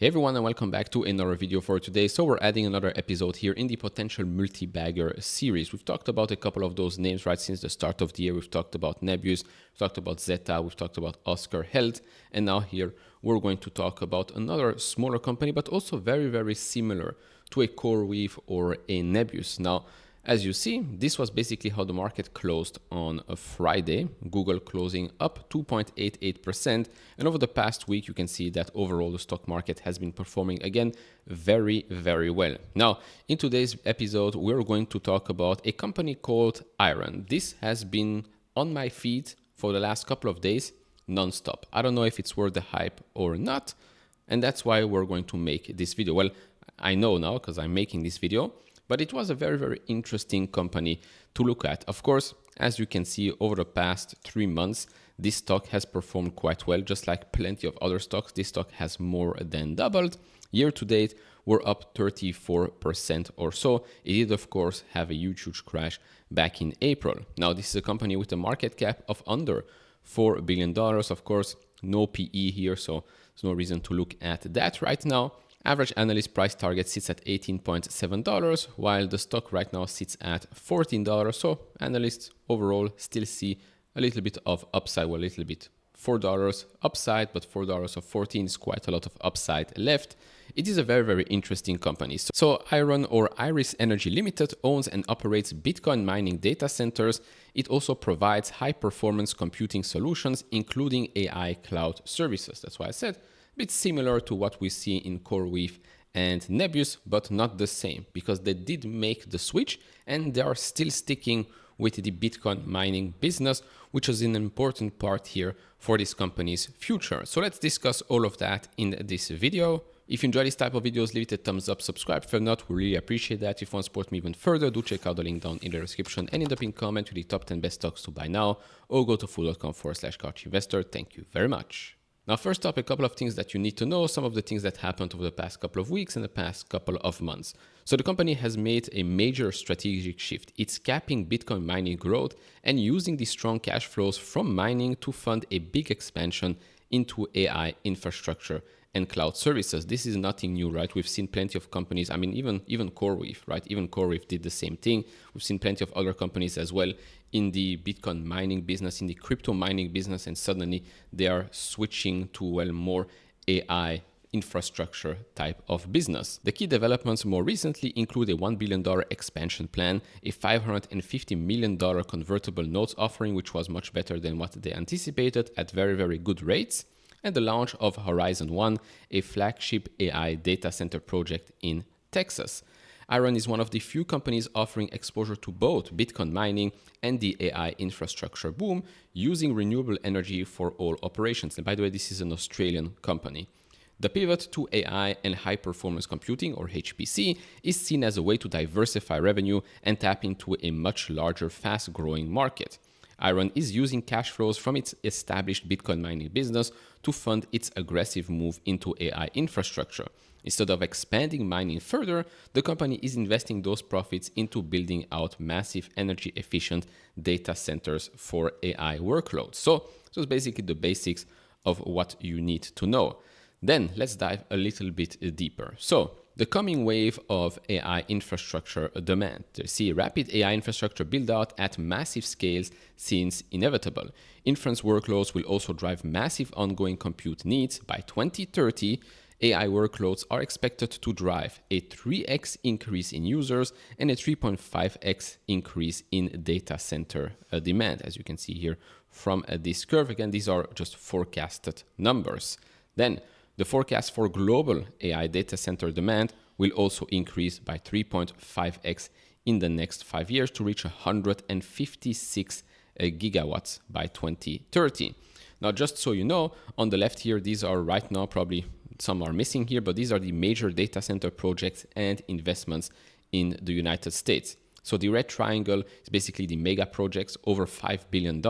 Hey everyone, and welcome back to another video for today. So we're adding another episode here in the potential multi-bagger series. We've talked about a couple of those names right since the start of the year. We've talked about Nebius, we've talked about Zeta, we've talked about Oscar Health, and now here we're going to talk about another smaller company, but also very similar to a CoreWeave or a Nebius. Now, as you see, this was basically how the market closed on a Friday. Google closing up 2.88%. And over the past week, you can see that overall the stock market has been performing again very well. Now, in today's episode, we're going to talk about a company called Iren. This has been on my feed for the last couple of days non-stop. I don't know if it's worth the hype or not. And that's why we're going to make this video. Well, I know now because I'm making this video. But it was a very interesting company to look at. Of course, as you can see over the past 3 months, this stock has performed quite well, just like plenty of other stocks. This stock has more than doubled. Year to date, we're up 34% or so. It did, of course, have a huge crash back in April. Now, this is a company with a market cap of under $4 billion. Of course, no PE here, so there's no reason to look at that right now. Average analyst price target sits at $18.7, while the stock right now sits at $14. So analysts overall still see a little bit of upside, well, a little bit $4 upside, but $4 of 14 is quite a lot of upside left. It is a very interesting company. So Iren or Iris Energy Limited owns and operates Bitcoin mining data centers. It also provides high performance computing solutions, including AI cloud services. That's why I said bit similar to what we see in CoreWeave and Nebius, but not the same, because they did make the switch and they are still sticking with the Bitcoin mining business, which is an important part here for this company's future. So let's discuss all of that in this video. If you enjoy this type of videos, leave it a thumbs up, subscribe. If not, we really appreciate that. If you want to support me even further, do check out the link down in the description and in the pinned comment with the top 10 best stocks to buy now, or go to fool.com/couchinvestor. Thank you very much. Now, first up, a couple of things that you need to know, some of the things that happened over the past couple of weeks and the past couple of months. So the company has made a major strategic shift. It's capping Bitcoin mining growth and using the strong cash flows from mining to fund a big expansion into AI infrastructure and cloud services. This is nothing new, right? We've seen plenty of companies, I mean, even CoreWeave, right? Even CoreWeave did the same thing. We've seen plenty of other companies as well in the Bitcoin mining business, in the crypto mining business, and suddenly they are switching to, well, more AI infrastructure type of business. The key developments more recently include a $1 billion expansion plan, a $550 million convertible notes offering, which was much better than what they anticipated at very good rates, and the launch of Horizon 1, a flagship AI data center project in Texas. Iren is one of the few companies offering exposure to both Bitcoin mining and the AI infrastructure boom, using renewable energy for all operations. And by the way, this is an Australian company. The pivot to AI and high-performance computing, or HPC, is seen as a way to diversify revenue and tap into a much larger, fast-growing market. Iren is using cash flows from its established Bitcoin mining business to fund its aggressive move into AI infrastructure. Instead of expanding mining further, the company is investing those profits into building out massive energy-efficient data centers for AI workloads. So it's basically the basics of what you need to know. Then let's dive a little bit deeper. So the coming wave of AI infrastructure demand. You see, rapid AI infrastructure build out at massive scales seems inevitable. Inference workloads will also drive massive ongoing compute needs. By 2030, AI workloads are expected to drive a 3x increase in users and a 3.5x increase in data center demand, as you can see here from this curve. Again, these are just forecasted numbers. Then the forecast for global AI data center demand will also increase by 3.5x in the next 5 years to reach 156 gigawatts by 2030. Now, just so you know, on the left here, these are right now, probably some are missing here, but these are the major data center projects and investments in the United States. So the red triangle is basically the mega projects over $5 billion.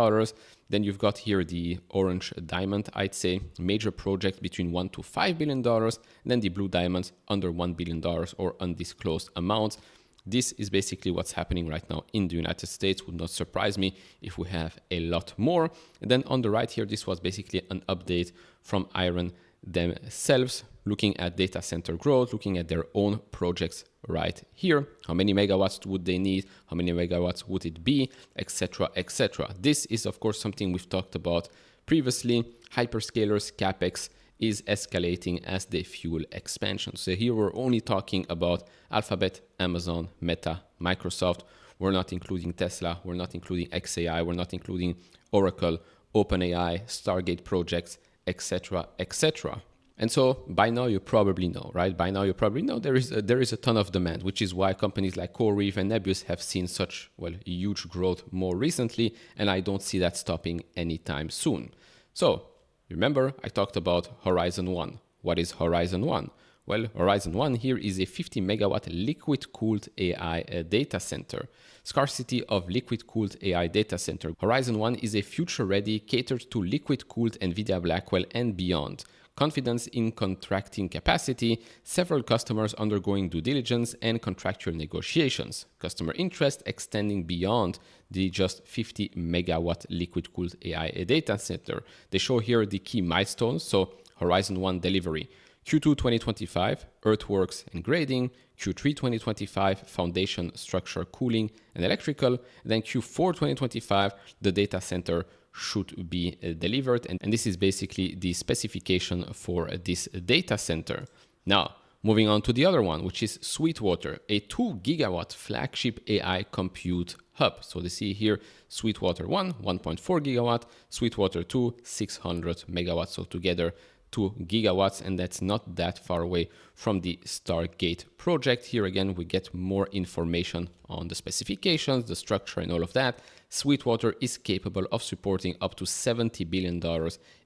Then you've got here the orange diamond, I'd say, major project between $1 to $5 billion. And then the blue diamonds under $1 billion or undisclosed amounts. This is basically what's happening right now in the United States. Would not surprise me if we have a lot more. And then on the right here, this was basically an update from Iren themselves, looking at data center growth, looking at their own projects right here. How many megawatts would they need? How many megawatts would it be? Etc. etc. This is, of course, something we've talked about previously. Hyperscalers CapEx is escalating as they fuel expansion. So here we're only talking about Alphabet, Amazon, Meta, Microsoft. We're not including Tesla. We're not including XAI. We're not including Oracle, OpenAI, Stargate projects, etc., etc. And so by now you probably know, right? By now you probably know there is a ton of demand, which is why companies like Coreweave and Nebius have seen such, well, huge growth more recently, and I don't see that stopping anytime soon. So remember, I talked about Horizon 1. What is Horizon 1? Well, Horizon 1 here is a 50 megawatt liquid-cooled AI data center. Scarcity of liquid-cooled AI data center. Horizon 1 is a future-ready, catered to liquid-cooled NVIDIA Blackwell and beyond. Confidence in contracting capacity, several customers undergoing due diligence and contractual negotiations. Customer interest extending beyond the just 50 megawatt liquid-cooled AI data center. They show here the key milestones. So Horizon 1 delivery. Q2 2025, earthworks and grading. Q3 2025, foundation, structure, cooling, and electrical. Then Q4 2025, the data center should be delivered. And this is basically the specification for this data center. Now, moving on to the other one, which is Sweetwater, a 2 gigawatt flagship AI compute hub. So they see here Sweetwater 1, 1.4 gigawatt, Sweetwater 2, 600 megawatts. So together 2 gigawatts, and that's not that far away from the Stargate project. Here again, we get more information on the specifications, the structure, and all of that. Sweetwater is capable of supporting up to $70 billion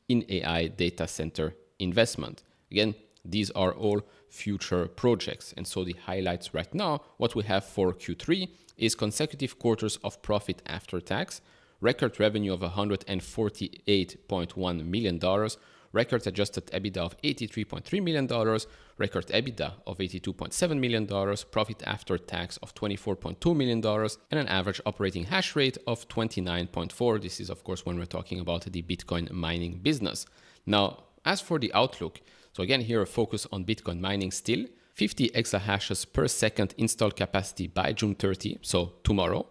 in AI data center investment. Again, these are all future projects. And so the highlights right now, what we have for Q3 is consecutive quarters of profit after tax, record revenue of $148.1 million, record adjusted EBITDA of $83.3 million, record EBITDA of $82.7 million, profit after tax of $24.2 million, and an average operating hash rate of 29.4. This is, of course, when we're talking about the Bitcoin mining business. Now, as for the outlook, so again, here a focus on Bitcoin mining still, 50 exahashes per second installed capacity by June 30, so tomorrow.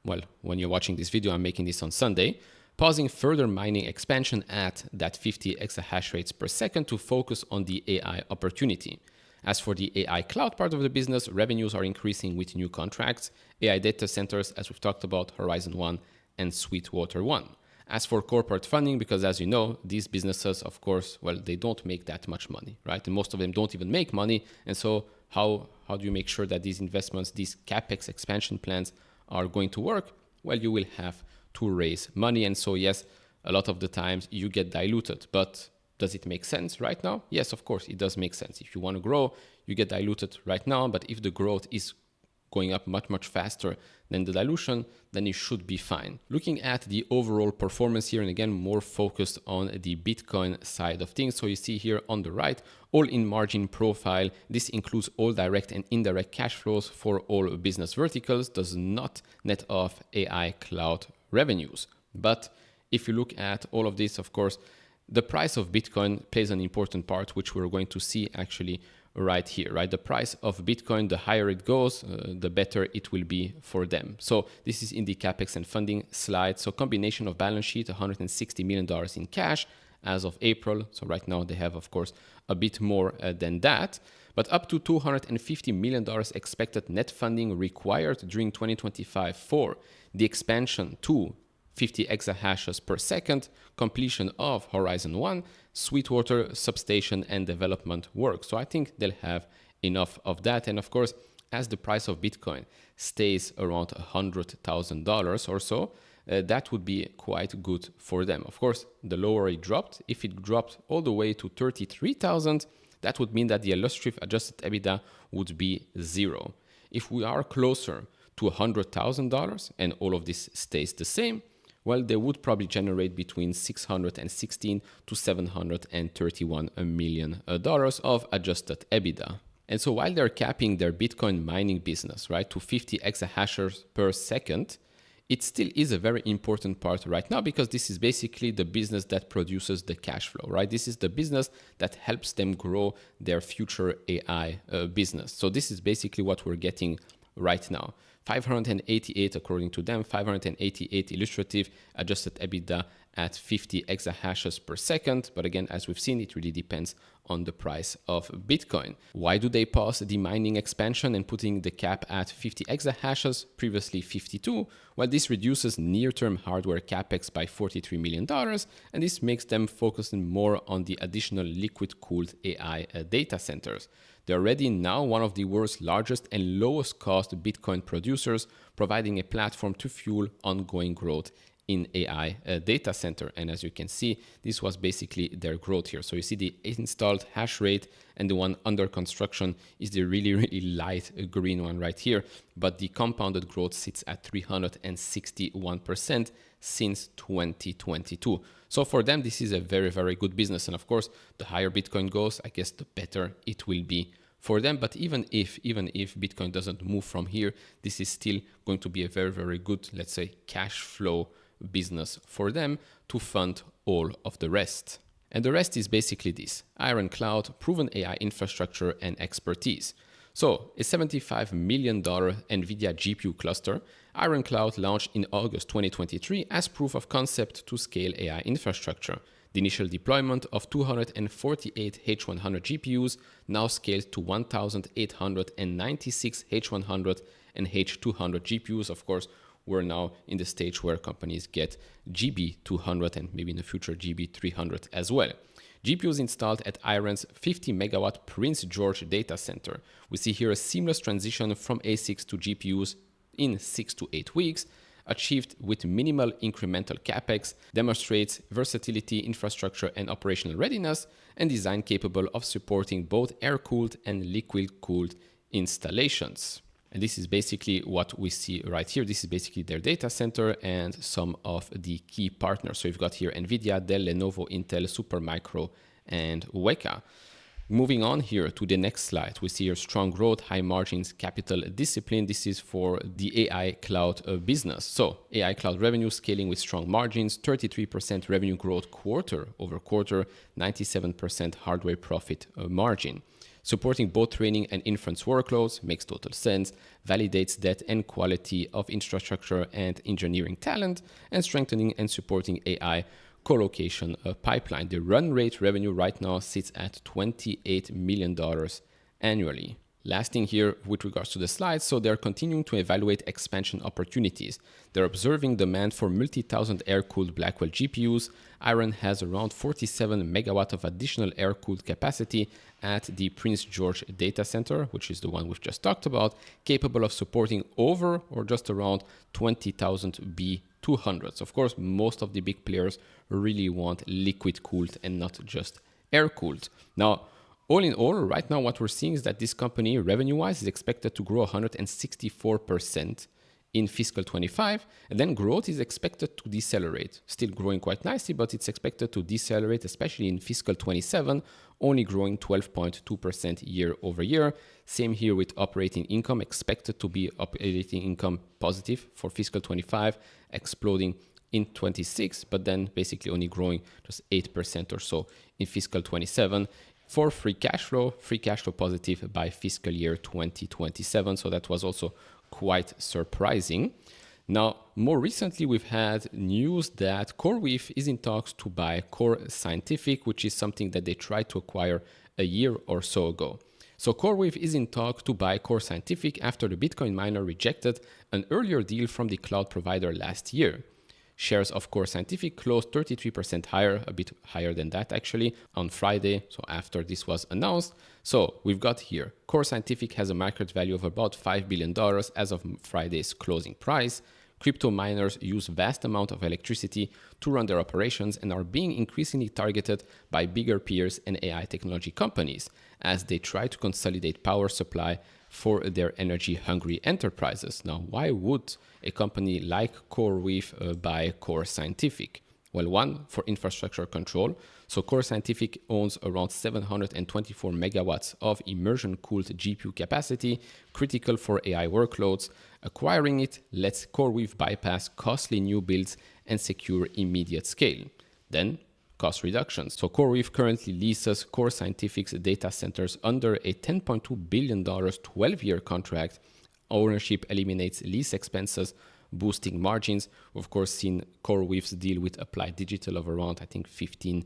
Well, when you're watching this video, I'm making this on Sunday. Pausing further mining expansion at that 50 exahash rates per second to focus on the AI opportunity. As for the AI cloud part of the business, revenues are increasing with new contracts, AI data centers, as we've talked about, Horizon 1 and Sweetwater 1. As for corporate funding, because as you know, these businesses, of course, well, they don't make that much money, right? And most of them don't even make money. And so how do you make sure that these investments, these CapEx expansion plans are going to work? Well, you will have to raise money. And so, yes, a lot of the times you get diluted. But does it make sense right now? Yes, of course, it does make sense. If you want to grow, you get diluted right now. But if the growth is going up much, much faster than the dilution, then you should be fine. Looking at the overall performance here, and again, more focused on the Bitcoin side of things. So you see here on the right, all-in margin profile. This includes all direct and indirect cash flows for all business verticals, does not net off AI cloud revenues. But if you look at all of this, of course, the price of Bitcoin plays an important part, which we're going to see actually right here, right? The price of Bitcoin, the higher it goes, the better it will be for them. So this is in the CapEx and funding slide. So combination of balance sheet, $160 million in cash as of April. So right now they have, of course, a bit more than that, but up to $250 million expected net funding required during 2025 for the expansion to 50 exahashes per second, completion of Horizon 1, Sweetwater substation and development work. So I think they'll have enough of that. And of course, as the price of Bitcoin stays around $100,000 or so, that would be quite good for them. Of course, the lower it dropped, if it dropped all the way to 33,000, that would mean that the illustrative adjusted EBITDA would be zero. If we are closer to $100,000 and all of this stays the same, well, they would probably generate between $616 to $731 million of adjusted EBITDA. And so while they're capping their Bitcoin mining business, right, to 50 exahashes per second, it still is a very important part right now because this is basically the business that produces the cash flow, right? This is the business that helps them grow their future AI business. So this is basically what we're getting right now. 588, according to them, 588 illustrative adjusted EBITDA at 50 exahashes per second. But again, as we've seen, it really depends on the price of Bitcoin. Why do they pause the mining expansion and putting the cap at 50 exahashes, previously 52? Well, this reduces near-term hardware capex by $43 million, and this makes them focus more on the additional liquid-cooled AI data centers. They're already now one of the world's largest and lowest cost Bitcoin producers, providing a platform to fuel ongoing growth in AI data center. And as you can see, this was basically their growth here. So you see the installed hash rate, and the one under construction is the really, really light green one right here. But the compounded growth sits at 361% since 2022. So for them, this is a very, very good business. And of course, the higher Bitcoin goes, I guess the better it will be for them. But even if Bitcoin doesn't move from here, this is still going to be a very, very good, let's say, cash flow business for them to fund all of the rest. And the rest is basically this: Iren Cloud, proven AI infrastructure and expertise. So a $75 million NVIDIA GPU cluster, Iren Cloud launched in August 2023 as proof of concept to scale AI infrastructure. The initial deployment of 248 H100 GPUs now scales to 1,896 H100 and H200 GPUs. Of course, we're now in the stage where companies get GB200 and maybe in the future GB300 as well. GPUs installed at Iren's 50 megawatt Prince George data center. We see here a seamless transition from ASICs to GPUs in 6 to 8 weeks, achieved with minimal incremental capex, demonstrates versatility, infrastructure, and operational readiness, and design capable of supporting both air-cooled and liquid-cooled installations. And this is basically what we see right here. This is basically their data center and some of the key partners. So you've got here NVIDIA, Dell, Lenovo, Intel, Supermicro, and Weka. Moving on here to the next slide, we see here strong growth, high margins, capital discipline. This is for the AI cloud business. So AI cloud revenue scaling with strong margins, 33% revenue growth quarter over quarter, 97% hardware profit margin. Supporting both training and inference workloads makes total sense, validates depth and quality of infrastructure and engineering talent, and strengthening and supporting AI co-location pipeline. The run rate revenue right now sits at $28 million annually. Last thing here with regards to the slides, so they're continuing to evaluate expansion opportunities. They're observing demand for multi-thousand air-cooled Blackwell GPUs. Iren has around 47 megawatt of additional air-cooled capacity at the Prince George data center, which is the one we've just talked about, capable of supporting over or just around 20,000 B200s. Of course, most of the big players really want liquid-cooled and not just air-cooled. Now, all in all, right now what we're seeing is that this company, revenue-wise, is expected to grow 164% in fiscal 25, and then growth is expected to decelerate. Still growing quite nicely, but it's expected to decelerate, especially in fiscal 27, only growing 12.2% year over year. Same here with operating income, expected to be operating income positive for fiscal 25, exploding in 26, but then basically only growing just 8% or so in fiscal 27. For free cash flow positive by fiscal year 2027. So that was also quite surprising. Now, more recently, we've had news that CoreWeave is in talks to buy Core Scientific, which is something that they tried to acquire a year or so ago. So CoreWeave is in talk to buy Core Scientific after the Bitcoin miner rejected an earlier deal from the cloud provider last year. Shares of Core Scientific closed 33% higher, a bit higher than that actually, on Friday, so after this was announced. So we've got here, Core Scientific has a market value of about $5 billion as of Friday's closing price. Crypto miners use vast amount of electricity to run their operations and are being increasingly targeted by bigger peers and AI technology companies as they try to consolidate power supply for their energy-hungry enterprises. Now, why would a company like CoreWeave buy Core Scientific? Well, one, for infrastructure control. So Core Scientific owns around 724 megawatts of immersion-cooled GPU capacity, critical for AI workloads. Acquiring it lets CoreWeave bypass costly new builds and secure immediate scale. Then, cost reductions. So CoreWeave currently leases Core Scientific's data centers under a $10.2 billion 12-year contract. Ownership eliminates lease expenses, boosting margins. We've of course seen CoreWeave's deal with Applied Digital of around, I think, $7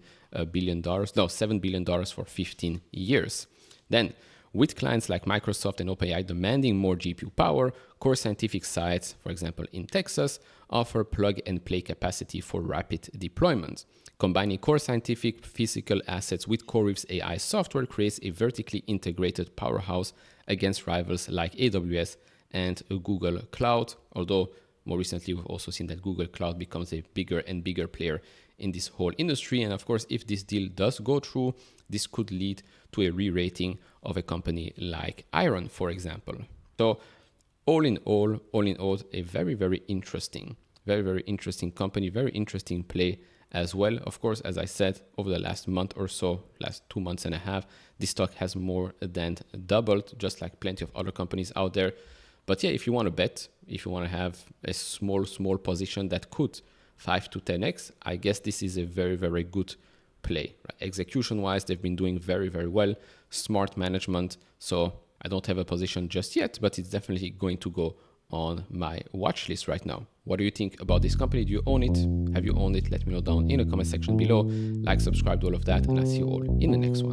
billion for 15 years. Then, with clients like Microsoft and OpenAI demanding more GPU power, Core Scientific sites, for example in Texas, offer plug-and-play capacity for rapid deployment. Combining Core Scientific physical assets with CoreWeave's AI software creates a vertically integrated powerhouse against rivals like AWS and Google Cloud, although more recently we've also seen that Google Cloud becomes a bigger and bigger player in this whole industry. And of course, if this deal does go through, this could lead to a re-rating of a company like Iren, for example. So all in all, a very, very interesting company, very interesting play as well. Of course, as I said, over the last month or so, last 2 months and a half, this stock has more than doubled, just like plenty of other companies out there. But yeah, if you want to bet, if you want to have a small position that could 5 to 10x, I guess this is a very, very good play. Right? Execution-wise, they've been doing very, very well. Smart management. So I don't have a position just yet, but it's definitely going to go on my watch list right now. What do you think about this company? Do you own it? Have you owned it? Let me know down in the comment section below. Like, subscribe to all of that, and I'll see you all in the next one.